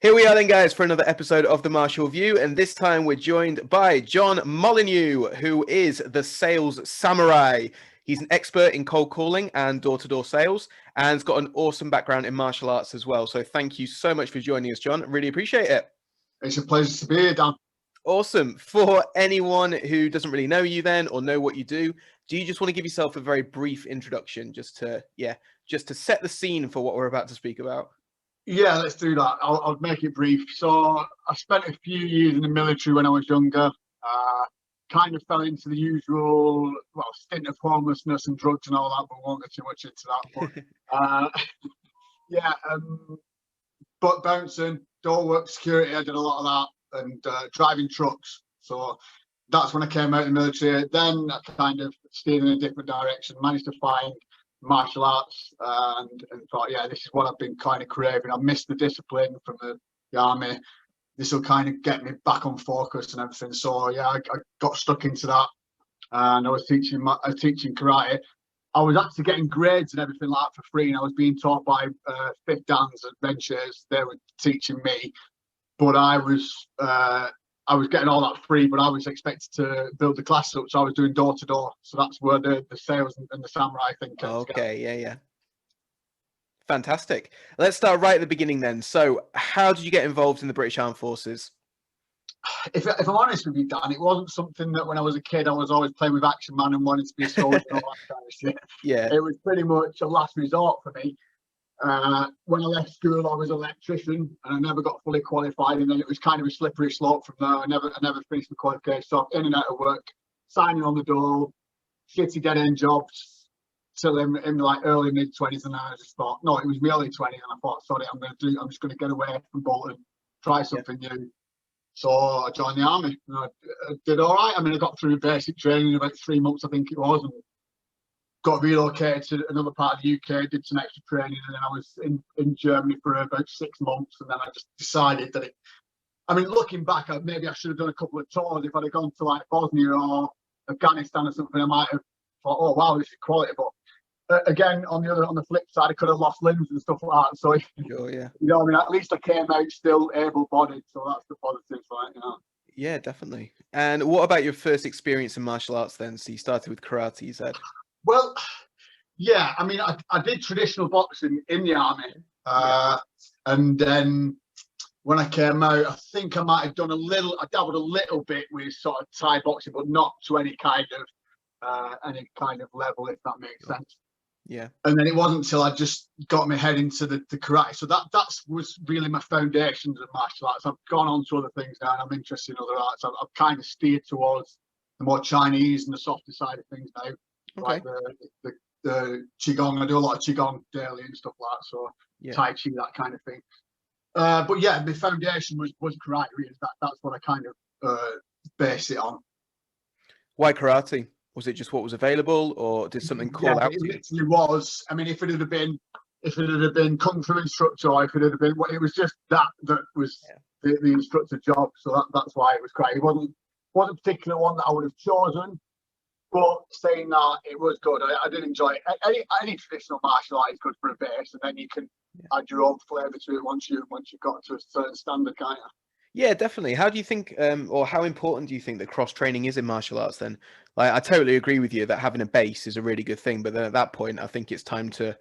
Here we are then, guys, for another episode of The Martial View, and this time we're joined by John Molyneux, who is the sales samurai. He's an expert in cold calling and door-to-door sales, and has got an awesome background in martial arts as well. So thank you so much for joining us, John. Really appreciate it. It's a pleasure to be here, Dan. Awesome. For anyone who doesn't really know you then or know what you do you just want to give yourself a very brief introduction just to set the scene for what we're about to speak about? Yeah, let's do that. I'll make it brief. So I spent a few years in the military when I was younger. Kind of fell into the usual, stint of homelessness and drugs and all that, but won't get too much into that. But bouncing, door work, security, I did a lot of that, and driving trucks. So that's when I came out of the military. Then I kind of steered in a different direction, managed to find martial arts and thought, yeah, this is what I've been kind of craving. I missed the discipline from the army. This will kind of get me back on focus and everything. So yeah, I got stuck into that, and I was teaching karate. I was actually getting grades and everything like that for free, and I was being taught by fifth dans at Ventures. They were teaching me, but I was getting all that free, but I was expected to build the class up, so I was doing door to door. So that's where the sales and the samurai thing came together. Yeah. Fantastic. Let's start right at the beginning then. So how did you get involved in the British Armed Forces? If I'm honest with you, Dan, it wasn't something that when I was a kid I was always playing with Action Man and wanting to be a soldier and all that kind of shit. Yeah. It was pretty much a last resort for me. When I left school, I was an electrician, and I never got fully qualified, and then it was kind of a slippery slope from there. I never finished the qualification, so in and out of work, signing on the door, shitty dead end jobs till in like early mid 20s, and then I just thought, no, it was my early 20s, and I thought, sorry, I'm just going to get away from Bolton, try something new. So I joined the army, and I did all right. I mean, I got through basic training in about 3 months, I think it was, and got relocated to another part of the UK, did some extra training, and then I was in Germany for about 6 months, and then I just decided that looking back, maybe I should have done a couple of tours. If I'd have gone to like Bosnia or Afghanistan or something, I might have thought, oh wow, this is quality. But again, on the flip side, I could have lost limbs and stuff like that. So sure, yeah. At least I came out still able-bodied, so that's the positive side, Yeah, definitely. And what about your first experience in martial arts then? So you started with karate, you said. Well, yeah, I did traditional boxing in the army, and then when I came out, I think I might have I dabbled a little bit with sort of Thai boxing, but not to any kind of level, if that makes sense. Yeah. And then it wasn't until I just got my head into the karate. So that was really my foundations of martial arts. I've gone on to other things now, and I'm interested in other arts. I've kind of steered towards the more Chinese and the softer side of things now. Okay. Like the qigong, I do a lot of qigong daily and stuff like that. So yeah. Tai Chi, that kind of thing. But yeah, the foundation was karate. Really, that's what I kind of base it on. Why karate? Was it just what was available, or did something call out? It literally was. I mean, if it had been kung fu instructor, or if it had been, it was just that was the instructor job. So that's why it was karate. It wasn't a particular one that I would have chosen. But saying that, it was good. I did enjoy it. Any traditional martial art is good for a base, and then you can add your own flavour to it once you've got to a certain standard, kind of. Yeah, definitely. How do you think, or how important do you think that cross training is in martial arts? Then, like, I totally agree with you that having a base is a really good thing, but then at that point, I think it's time to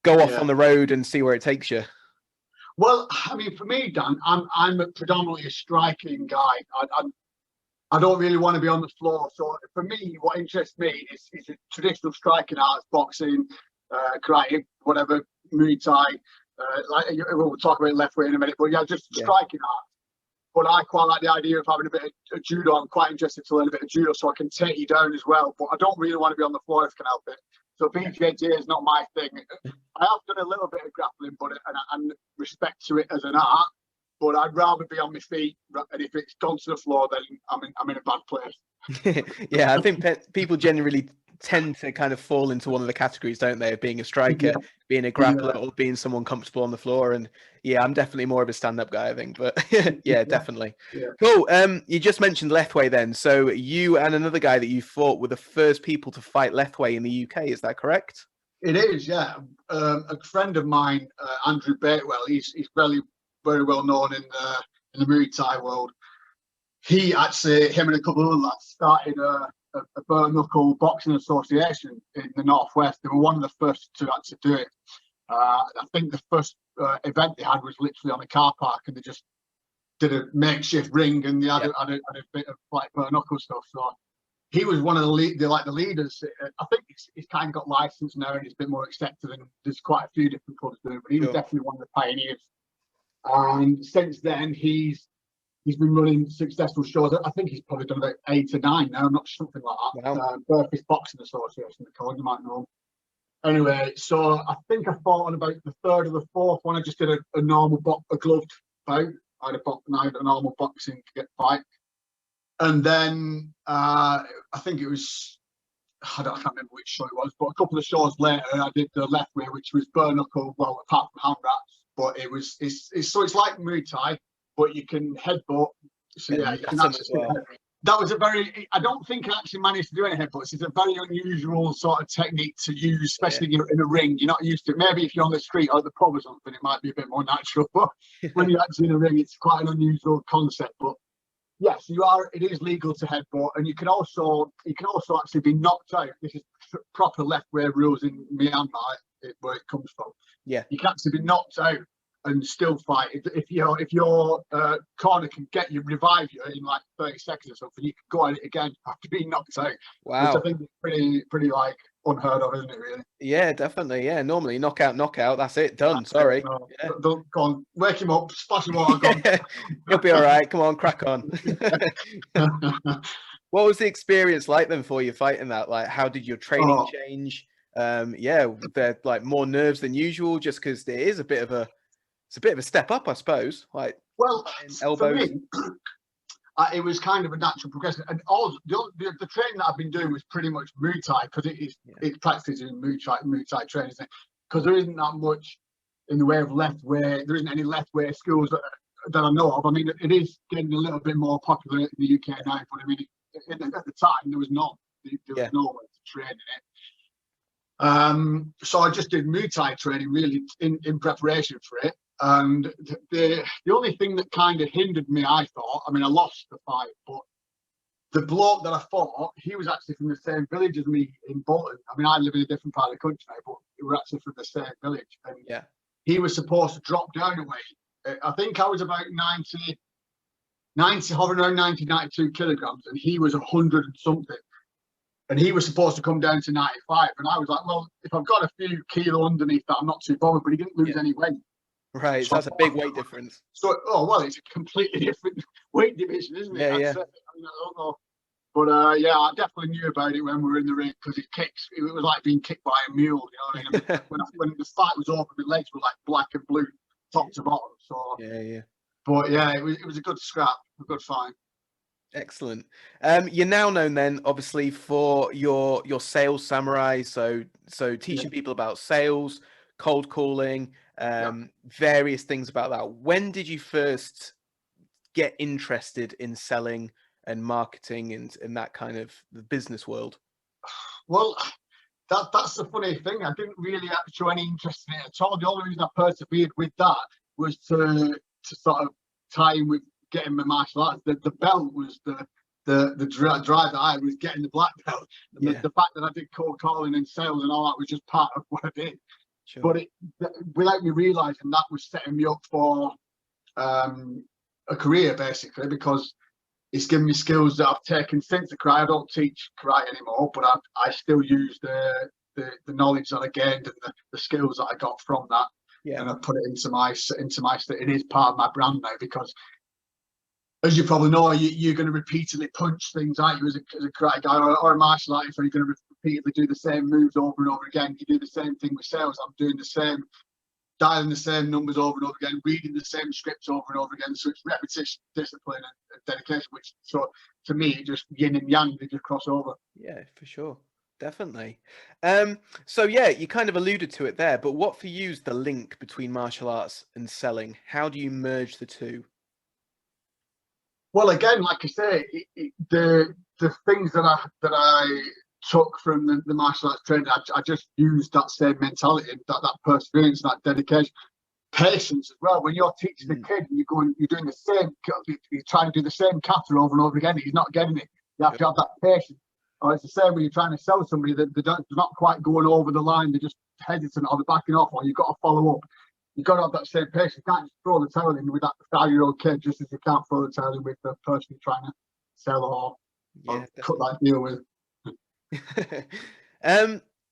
go off on the road and see where it takes you. Well, I mean, for me, Dan, I'm predominantly a striking guy. I don't really want to be on the floor. So for me, what interests me is traditional striking arts, boxing, karate, whatever, Muay Thai. We'll talk about Lethwei in a minute, but yeah, just striking arts. But I quite like the idea of having a bit of judo. I'm quite interested to learn a bit of judo so I can take you down as well. But I don't really want to be on the floor if I can help it. So BJJ is not my thing. I have done a little bit of grappling, but and respect to it as an art. But I'd rather be on my feet, and if it's gone to the floor, then I'm in a bad place. Yeah, I think people generally tend to kind of fall into one of the categories, don't they, of being a striker, being a grappler, or being someone comfortable on the floor. And yeah, I'm definitely more of a stand-up guy, I think. But yeah, definitely. Yeah. Cool. You just mentioned Lethwei then. So you and another guy that you fought were the first people to fight Lethwei in the UK. Is that correct? It is, yeah. A friend of mine, Andrew Batewell, he's very well known in the Muay Thai world. He actually, him and a couple of other lads started a bare knuckle boxing association in the Northwest. They were one of the first to actually do it. I think the first event they had was literally on a car park, and they just did a makeshift ring, and they had, had a bit of like bare knuckle stuff. So he was one of the leaders. I think he's kind of got licensed now, and he's a bit more accepted, and there's quite a few different clubs doing it. But he was definitely one of the pioneers. And since then, he's been running successful shows. I think he's probably done about 8 or 9 now, not something like that. Wow. Burfist Boxing Association, they call it, you might know. Anyway, so I think I fought on about the 3rd or the 4th one. I just did a normal a gloved bout. I had a normal boxing fight. And then I think it was, I can't remember which show it was, but a couple of shows later, I did the Lethwei, which was bare knuckle, well, apart from hand wraps. But it's like Muay Thai, but you can headbutt. So yeah, you can actually that was I don't think I actually managed to do any headbutts. It's a very unusual sort of technique to use, especially in a ring. You're not used to it. Maybe if you're on the street or at the pub or something, it might be a bit more natural. But when you're actually in a ring, it's quite an unusual concept. But yes, it is legal to headbutt, and you can also actually be knocked out. This is proper Lethwei rules in Myanmar, where it comes from. Yeah, you can actually be knocked out and still fight. If your corner can revive you in like 30 seconds or something, you can go at it again after being knocked out. Wow. Which I think is pretty like unheard of, isn't it, really? Yeah, definitely. Yeah, normally knockout, that's it, done. Sorry. No, yeah. Don't go on, wake him up, splash him water, go. You'll be all right. Come on, crack on. What was the experience like then for you fighting that? Like, how did your training change? They're like more nerves than usual, just because there is a bit of a step up, I suppose. Like, well, elbows. For me, it was kind of a natural progression, and all the training that I've been doing was pretty much Muay Thai, because it practices in Muay Thai training, because there isn't that much in the way of Lethwei. There isn't any Lethwei schools that I know of. I mean, it is getting a little bit more popular in the UK now, but I mean, at the time there was none. There was no way to train in it. So I just did Muay Thai training really in preparation for it. And the only thing that kind of hindered me, I thought, I mean, I lost the fight, but the bloke that I fought, he was actually from the same village as me in Bolton. I mean, I live in a different part of the country now, but we were actually from the same village. And he was supposed to drop down a weight. I think I was about 90, hovering around 92 kilograms, and he was 100 and something. And he was supposed to come down to 95. And I was like, well, if I've got a few kilo underneath that, I'm not too bothered, but he didn't lose any weight. Right, so that's a big weight difference. So, it's a completely different weight division, isn't it? Yeah. I mean, I don't know. But I definitely knew about it when we were in the ring, because it was like being kicked by a mule, you know what I mean? when the fight was over, my legs were like black and blue, top to bottom. So But it was a good scrap, a good fight. Excellent. You're now known then, obviously, for your sales samurai. So teaching people about sales, cold calling, various things about that. When did you first get interested in selling and marketing and in that kind of the business world? Well, that's the funny thing. I didn't really show any interest in it at all. The only reason I persevered with that was to sort of tie in with getting my martial arts. The belt was the drive that I was getting the black belt. And the fact that I did cold calling and sales and all that was just part of what I did. Sure. But without me realising, that was setting me up for a career, basically, because it's given me skills that I've taken since the karate. I don't teach karate anymore, but I still use the knowledge that I gained and the skills that I got from that, and I put it into my. It is part of my brand now, because, as you probably know, you're going to repeatedly punch things, aren't you, as a karate guy or a martial artist, or you're going to repeatedly do the same moves over and over again. You do the same thing with sales. I'm doing the same, dialing the same numbers over and over again, reading the same scripts over and over again. So it's repetition, discipline, and dedication, which, so to me, just yin and yang, they just cross over. Yeah, for sure. Definitely. So you kind of alluded to it there, but what for you is the link between martial arts and selling? How do you merge the two? Well, again, like I say, the things that I took from the martial arts training, I just used that same mentality, that perseverance, that dedication. patience as well. When you're teaching a kid, and you're doing the same, you're trying to do the same kata over and over again, he's not getting it. You have to have that patience. Or it's the same when you're trying to sell somebody that they're not quite going over the line, they're just hesitant or they're backing off, or you've got to follow up. You've got to have that same patience. You can't just throw the towel in with that 5-year-old kid just as you can't throw the towel in with the person you're trying to sell or cut that deal with.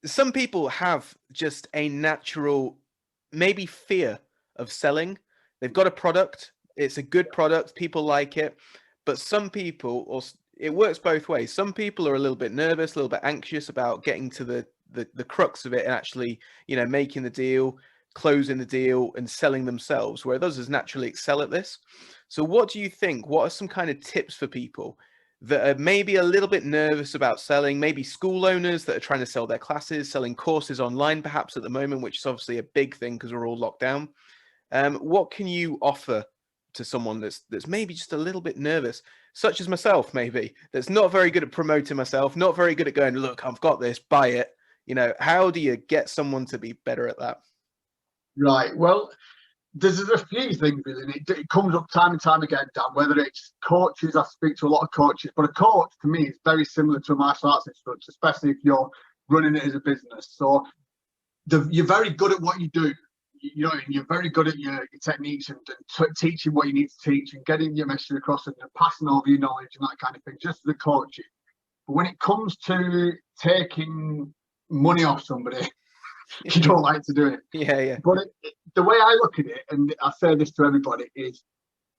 Some people have just a natural, maybe fear of selling. They've got a product, it's a good product, people like it, but some people, or it works both ways. Some people are a little bit nervous, a little bit anxious about getting to the crux of it and actually, making the deal, closing the deal and selling themselves, where others naturally excel at this. So what do you think? What are some kind of tips for people that are maybe a little bit nervous about selling, maybe school owners that are trying to sell their classes, selling courses online perhaps at the moment, which is obviously a big thing because we're all locked down. What can you offer to someone that's maybe just a little bit nervous, such as myself, maybe, that's not very good at promoting myself, not very good at going, look, I've got this, buy it. How do you get someone to be better at that? Right. Well, there's a few things really. It comes up time and time again, Dan, whether it's coaches. I speak to a lot of coaches, but a coach to me is very similar to a martial arts instructor, especially if you're running it as a business. So you're very good at what you do. You're very good at your techniques and teaching what you need to teach and getting your message across and passing over your knowledge and that kind of thing, just as a coach. But when it comes to taking money off somebody, you don't like to do it. Yeah. But the way I look at it, and I say this to everybody, is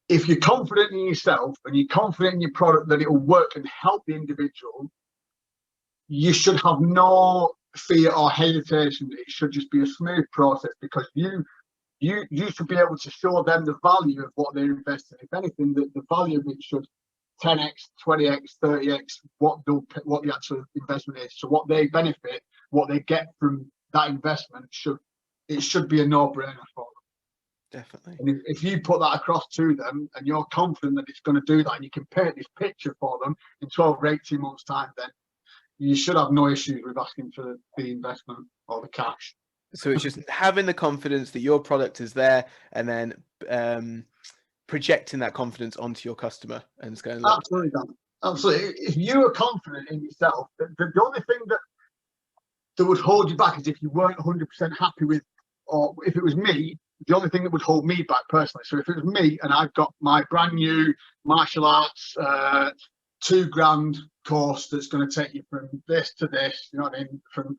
if you're confident in yourself and you're confident in your product that it will work and help the individual, you should have no fear or hesitation. It should just be a smooth process because you should be able to show them the value of what they're investing. If anything, the value of it should 10x, 20x, 30x what the actual investment is. So what they benefit, what they get from that investment should be a no-brainer for them. Definitely. And if you put that across to them and you're confident that it's going to do that and you can paint this picture for them in 12 or 18 months' time, then you should have no issues with asking for the investment or the cash. So it's just having the confidence that your product is there and then projecting that confidence onto your customer and it's going, look. Absolutely, Dan. Absolutely. If you are confident in yourself, the only thing that would hold you back is if you weren't 100% happy with, or if it was me, the only thing that would hold me back personally. So if it was me and I've got my brand new martial arts $2,000 course that's going to take you from this to this, you know what I mean? From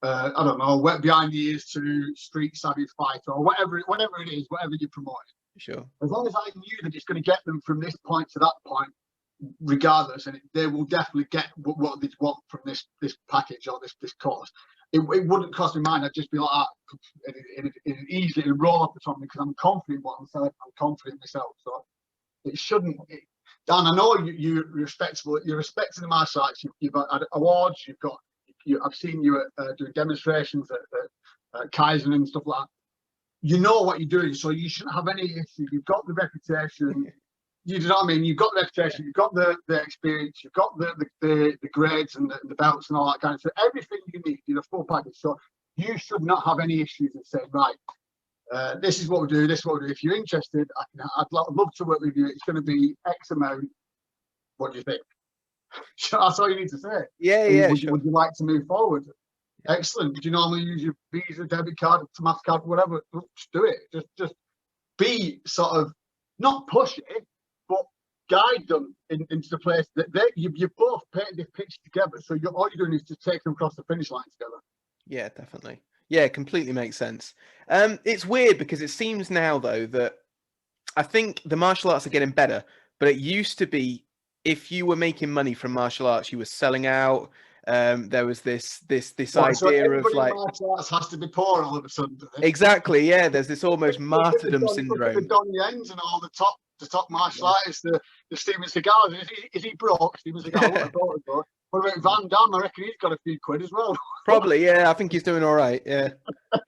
I don't know, wet behind the ears to street savvy fighter or whatever it is, whatever you're promoting. Sure. As long as I knew that it's going to get them from this point to that point, regardless, and they will definitely get what they want from this package or this course. It wouldn't cost me mine. I'd just be like, it easily roll off the top because I'm confident in what I'm selling. I'm confident in myself. So it shouldn't. Dan, I know you're respectable. You're respecting the martial arts. You've got awards. I've seen you doing demonstrations at Kaizen and stuff like that. You know what you're doing, so you shouldn't have any issue. You've got the reputation. You know what I mean? You've got the reputation, you've got the experience, you've got the grades and the belts and all that kind of stuff. Everything you need in a full package. So you should not have any issues in saying, right, this is what we do, this is what we do. If you're interested, I'd love to work with you. It's going to be X amount. What do you think? That's all you need to say. Yeah, would, sure. Would you like to move forward? Excellent. Do you normally use your Visa, debit card, MasterCard, whatever? Just do it. Just be sort of, not push it, but guide them into the place that you both painted this picture together. So all you're doing is just take them across the finish line together. Yeah, definitely. Yeah, completely makes sense. It's weird because it seems now though that I think the martial arts are getting better, but it used to be if you were making money from martial arts, you were selling out. There was this idea of like martial arts has to be poor all of a sudden. Exactly, yeah. There's this almost martyrdom syndrome. The Don Yen's and all the top martial artists, the Steven Seagals. Is he broke? Steven Seagal. What about Van Damme? I reckon he's got a few quid as well. Probably, yeah. I think he's doing all right. Yeah,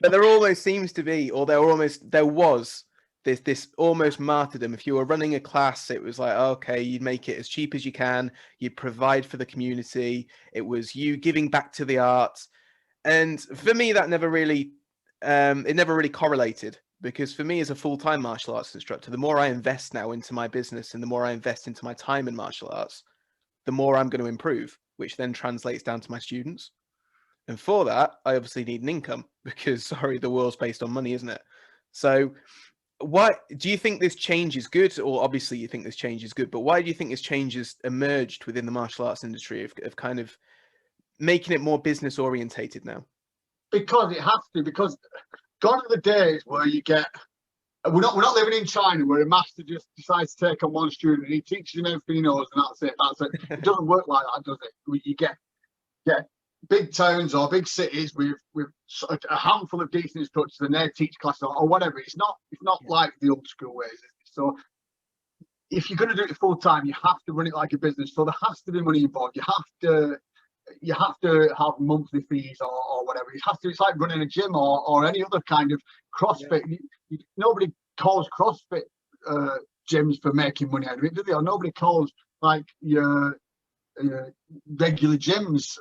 but there almost seems to be, or there was this almost martyrdom. If you were running a class, it was like, okay, you'd make it as cheap as you can. You'd provide for the community. It was you giving back to the arts. And for me, that never really, it never really correlated. because for me as a full-time martial arts instructor, the more I invest now into my business and the more I invest into my time in martial arts, the more I'm going to improve, which then translates down to my students. And for that, I obviously need an income because, sorry, the world's based on money, isn't it? So why do you think this change is good? Or obviously you think this change is good, but why do you think this change has emerged within the martial arts industry of kind of making it more business orientated now? Because it has to, because gone are the days where you get, we're not living in China where a master just decides to take on one student and he teaches him everything he knows and that's it. It doesn't work like that, does it? You get big towns or big cities with a handful of decent instructors and they teach classes or whatever. It's not like the old school ways, is it? So if you're going to do it full time, you have to run it like a business. So there has to be money involved. You have to have monthly fees or whatever. It's like running a gym or any other kind of CrossFit. Yeah. Nobody calls CrossFit gyms for making money out of it, do they? Or nobody calls like your regular gyms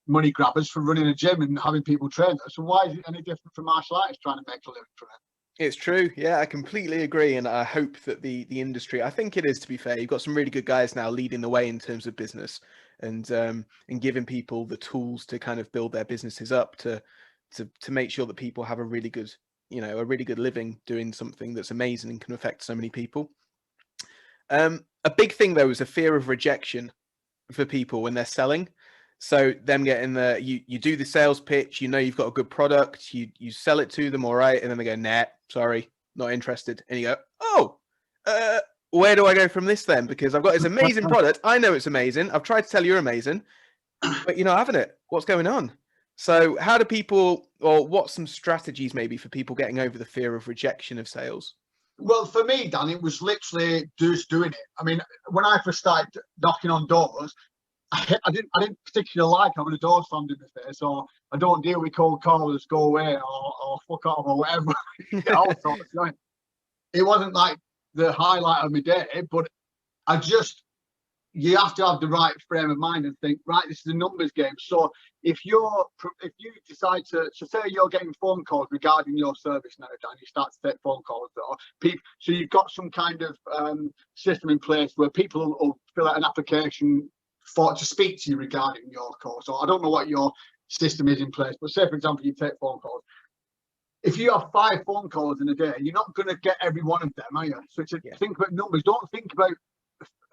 money grabbers for running a gym and having people train there. So why is it any different from martial arts trying to make a living from it? It's true. Yeah, I completely agree. And I hope that the industry, I think it is, to be fair, you've got some really good guys now leading the way in terms of business and giving people the tools to kind of build their businesses up to make sure that people have a really good, a really good living doing something that's amazing and can affect so many people. A big thing though is a fear of rejection for people when they're selling. So them getting you do the sales pitch, you've got a good product, you sell it to them, all right, and then they go, nah, sorry, not interested. And you go, oh, where do I go from this then? Because I've got this amazing product. I know it's amazing. I've tried to tell you you're amazing, but you're not having it. What's going on? So how do people, or what's some strategies maybe for people getting over the fear of rejection of sales? Well, for me, Dan, it was literally just doing it. I mean, when I first started knocking on doors, I didn't particularly like having a door slammed in the face, or I don't deal with cold callers, go away, or fuck off, or whatever. All sorts of things. It wasn't like the highlight of my day, but you have to have the right frame of mind and think, right, this is a numbers game. So if you decide to say you're getting phone calls regarding your service now, Dan, you start to take phone calls, or people, so you've got some kind of system in place where people will fill out an application to speak to you regarding your course. So I don't know what your system is in place, but say for example you take phone calls. If you have 5 phone calls in a day, you're not going to get every one of them, are you? So think about numbers. Don't think about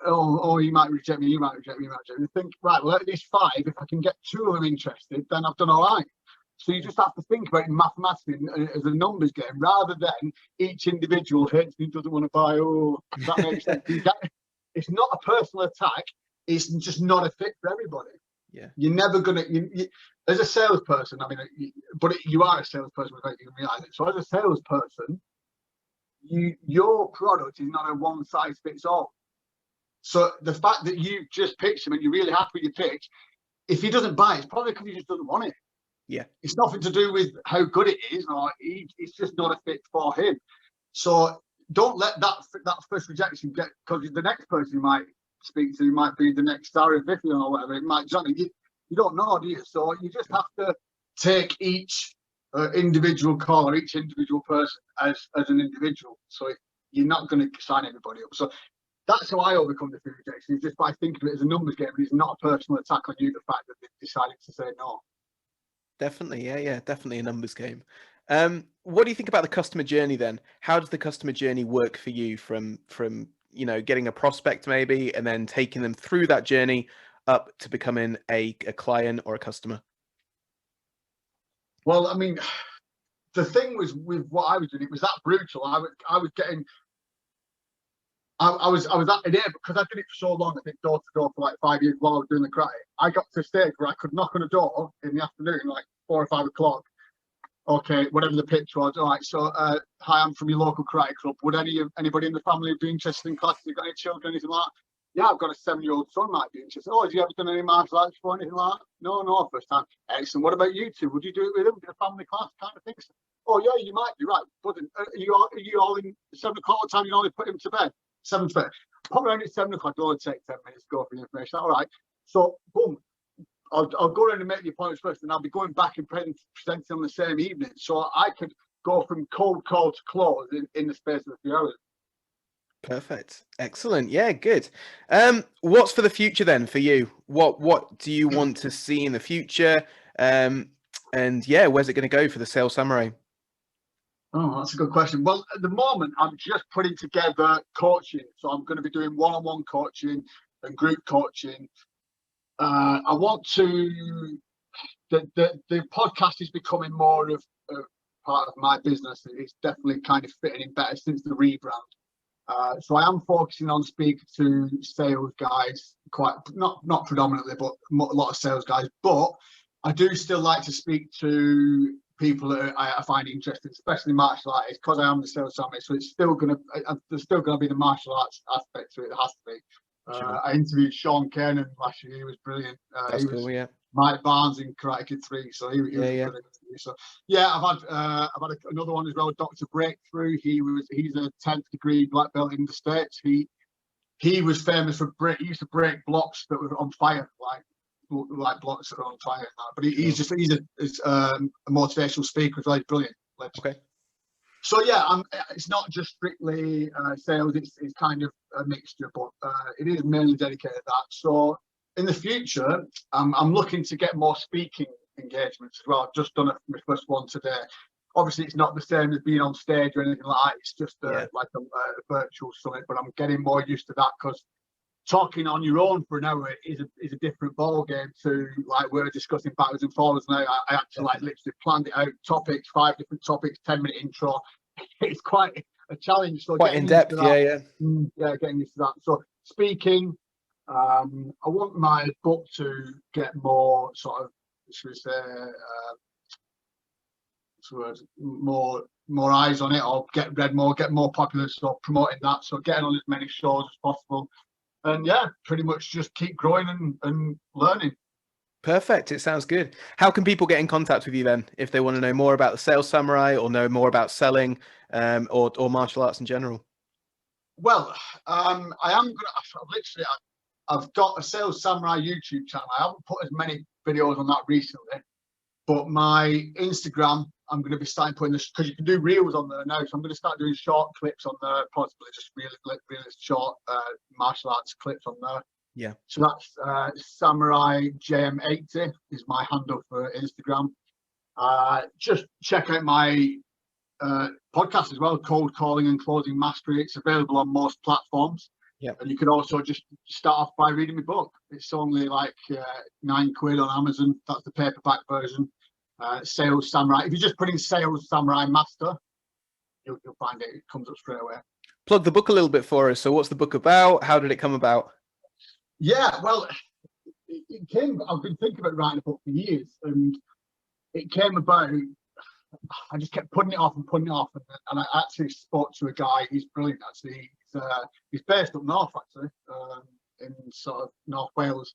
oh, you might reject me, you might reject me, you might reject me. Think, right, well, at least 5, if I can get 2 of them interested, then I've done all right. So you just have to think about it mathematically as a numbers game, rather than each individual hates me, doesn't want to buy. Oh, that makes sense. It's not a personal attack. It's just not a fit for everybody. Yeah, you're never gonna. As a salesperson, I mean, but you are a salesperson without even realize it. So as a salesperson, your product is not a one size fits all. So the fact that you just pitched him and you're really happy with your pitch, if he doesn't buy it, it's probably because he just doesn't want it. Yeah, it's nothing to do with how good it is, or it's just not a fit for him. So don't let that first rejection get, because the next person you might speak to might be the next Sarah Vivian or whatever. It might, you don't know, do you? So you just have to take each individual call or each individual person as an individual. So you're not going to sign everybody up. So that's how I overcome the fear of rejection, is just by thinking of it as a numbers game, and it's not a personal attack on you, the fact that they've decided to say no. Definitely. Yeah, definitely a numbers game. What do you think about the customer journey then? How does the customer journey work for you from getting a prospect maybe and then taking them through that journey up to becoming a client or a customer? Well, I mean, the thing was with what I was doing, it was that brutal. I was getting, I was that in here because I did it for so long. I think door to door for like 5 years while I was doing the karate. I got to a stage where I could knock on a door in the afternoon, like 4 or 5 o'clock. Okay, whatever the pitch was. All right, so hi, I'm from your local karate club. Would anybody in the family be interested in classes? You got any children, anything like that? Yeah, I've got a 7-year-old son, might be interested. Oh, have you ever done any martial arts before, anything like that? No, first time. Excellent. What about you two? Would you do it with them? A family class kind of thing? Oh, yeah, you might be right. But are you all in 7 o'clock time? You only put him to bed. 7:30. Pop around at 7 o'clock. It'll only take 10 minutes to go for the information. All right. So, boom. I'll go around and make the appointments first, and I'll be going back and presenting on the same evening. So I could go from cold call to close in the space of a few hours. Perfect. Excellent. Yeah, good. What's for the future then for you? What do you want to see in the future? And yeah, where's it going to go for the Sales Samurai? Oh, that's a good question. Well, at the moment, I'm just putting together coaching. So I'm going to be doing one-on-one coaching and group coaching. I want to. The podcast is becoming more of part of my business. It's definitely kind of fitting in better since the rebrand. So I am focusing on speaking to sales guys, quite not predominantly, but a lot of sales guys. But I do still like to speak to people that I find interesting, especially martial arts, because I am the sales summit. So it's still there's still gonna be the martial arts aspect to it. It has to be. Sure. I interviewed Sean Kernan last year. He was brilliant. That's he was cool. Yeah. Mike Barnes in Karate Kid 3, so he was brilliant. So yeah, I've had another one as well, Dr. Breakthrough. He's a 10th degree black belt in the States. He was famous for he used to break blocks that were on fire, like blocks that are on fire. But he's a motivational speaker as well. He's brilliant. Okay. So yeah, it's not just strictly sales. It's kind of a mixture, but it is mainly dedicated to that. So in the future, I'm looking to get more speaking engagements as well. I've just done my first one today. Obviously, it's not the same as being on stage or anything like that. It's just like a virtual summit, but I'm getting more used to that because talking on your own for an hour is a different ball game to like we're discussing backwards and forwards now. I actually like literally planned it out, topics, 5 different topics, 10-minute intro. It's quite a challenge. So quite in depth, yeah. Getting used to that. So speaking, I want my book to get more sort of, should we say, more eyes on it, or get read more, get more popular. So promoting that, so getting on as many shows as possible. And yeah, pretty much just keep growing and learning. Perfect. It sounds good. How can people get in contact with you then if they want to know more about the Sales Samurai or know more about selling or martial arts in general? Well, I am gonna I've got a Sales Samurai YouTube channel. I haven't put as many videos on that recently, but my Instagram, I'm going to be starting putting this, because you can do reels on there now. So I'm going to start doing short clips on there, possibly just really short martial arts clips on there. Yeah. So that's Samurai JM80 is my handle for Instagram. Just check out my podcast as well, Cold Calling and Closing Mastery. It's available on most platforms. Yeah. And you can also just start off by reading my book. It's only like £9 on Amazon. That's the paperback version. Sales Samurai. If you just put in Sales Samurai Master, you'll find it. It comes up straight away. Plug the book a little bit for us. So what's the book about? How did it come about? Yeah, well, it came. I've been thinking about writing a book for years, and it came about. I just kept putting it off, and I actually spoke to a guy. He's brilliant. Actually, he's based up north, actually, in sort of North Wales,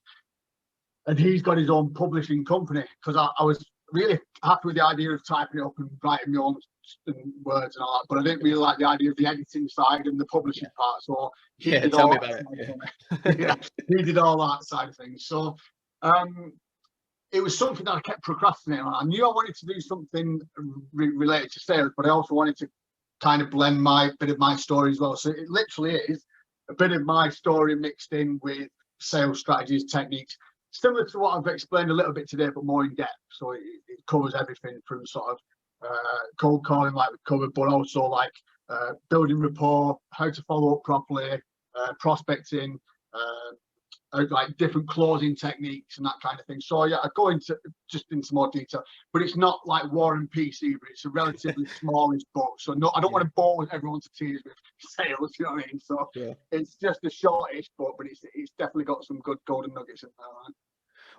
and he's got his own publishing company. Because I was really happy with the idea of typing it up and writing my own words and all that, but I didn't really like the idea of the editing side and the publishing part. So he did tell all me about it. He did all that side of things. So it was something that I kept procrastinating on. I knew I wanted to do something related to sales, but I also wanted to kind of blend my bit of my story as well. So it literally is a bit of my story mixed in with sales strategies, techniques, similar to what I've explained a little bit today, but more in depth. So it covers everything from sort of cold calling, like we covered, but also like building rapport, how to follow up properly, prospecting, like different closing techniques and that kind of thing. So yeah, I go into more detail, but it's not like War and Peace either. It's a relatively smallish book. So no, I don't want to bore everyone to tears with sales, you know what I mean? So it's just a shortish book, but it's definitely got some good golden nuggets in there, right?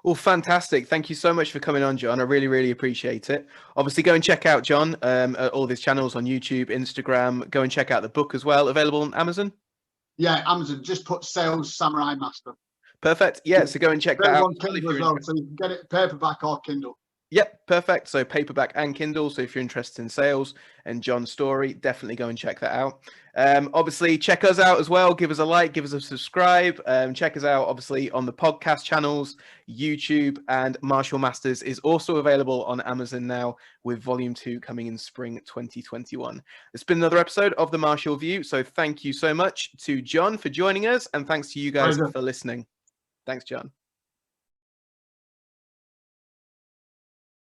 Well, fantastic. Thank you so much for coming on, John. I really, really appreciate it. Obviously, go and check out John, all of his channels on YouTube, Instagram. Go and check out the book as well. Available on Amazon? Yeah, Amazon. Just put Sales Samurai Master. Perfect. Yeah, so go and check that out. On Kindle as well, so you can get it paperback or Kindle. Yep, perfect. So paperback and Kindle. So if you're interested in sales and John's story, definitely go and check that out. Obviously, check us out as well. Give us a like, give us a subscribe. Check us out, obviously, on the podcast channels, YouTube, and Martial Masters is also available on Amazon now, with Volume 2 coming in spring 2021. It's been another episode of The Martial View. So thank you so much to John for joining us, and thanks to you guys Pleasure. for listening. Thanks, John.